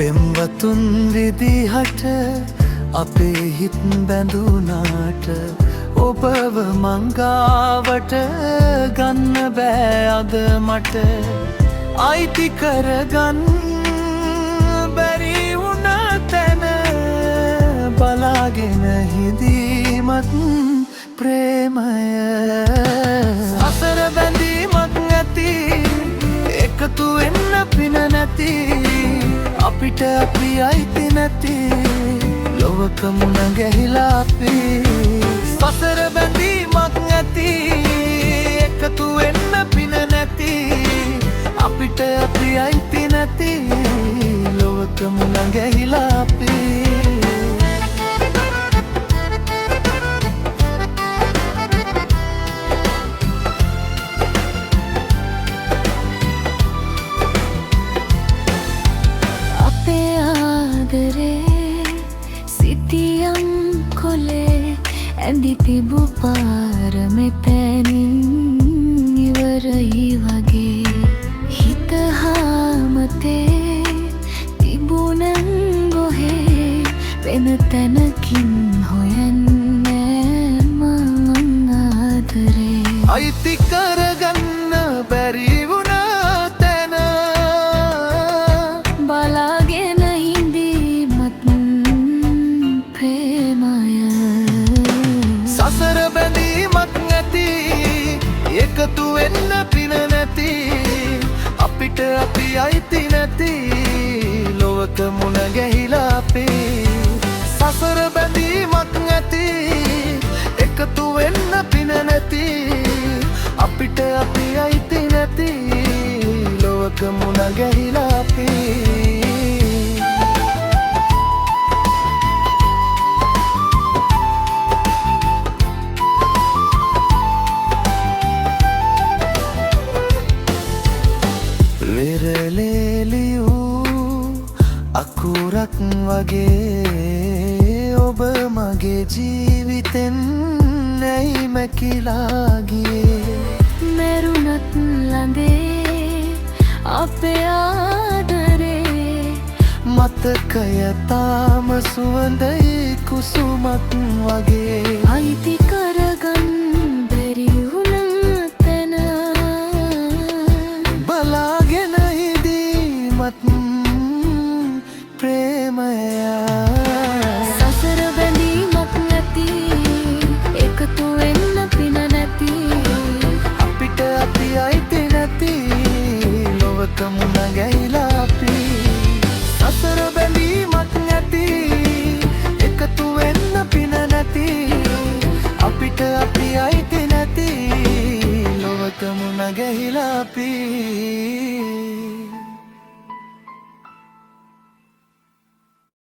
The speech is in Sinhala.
පෙම්වතුන් විදිහට අපේ හිත් බැඳුනාට ඔබව මංගාවට ගන්න බෑ අද මට අයිති කරගන්න බැරි වුණ තැන බලාගෙන හිඳීමත් ප්‍රේමය අසර බැඳීමක් නැති එකතු වෙන්න පින නැති අපිට අපි අයිති නැති ලොවක මුණ ගැහිලා අපි සසර බැඳීමක් නැති එකතු වෙන්න පින නැති අපිට අපි අයිති නැති ලොවක මුණ ගැහිලා අපි සිතියම් කොලේ ඇඳි තිබු පාර මෙතැනින් ඉවරයි වගේ හිත හාමතේ තිබුණන් ගොහේ වෙන තැනකින් හොයන්නේ මං ආදරේ අයිති කරගන්න බැරි වුණ තැන බලාගෙන හිඳීමත් ප්‍රේමය සසර බැඳීමක් නැති එකතු වෙන්න පින නැති අපිට අපි අයිති නැති ලොවක මුණ ගැහිලා අපි සසර බැඳීමක් නැති එකතු වෙන්න පින නැති අපිට අපි අයිති නැති ලොවක මුණ ගැහිලා අපි වෙරළේලියූ අකුරක් වගේ ඔබ මගේ ජීවිතෙන් ඇයි මැකිලා ගියේ මැරුණත් ළඟේ අපේ ආදරේ මතකය තාම සුවඳයි කුසුමක් වගේ අයිති කරගන්න බැරි වුණ තැන බලාගෙන හිඳීමත් ප්‍රේමය සසර බැඳීමක් නැති එකතු වෙන්න පින නැති අපිට අපි අයිති නැති ලොවක මුණ ගැහිලා අපි සසර බැඳීමක් නැති එකතු වෙන්න පින නැති අපිට අපි අයිති නැති ලොවක මුණ ගැහිලා අපි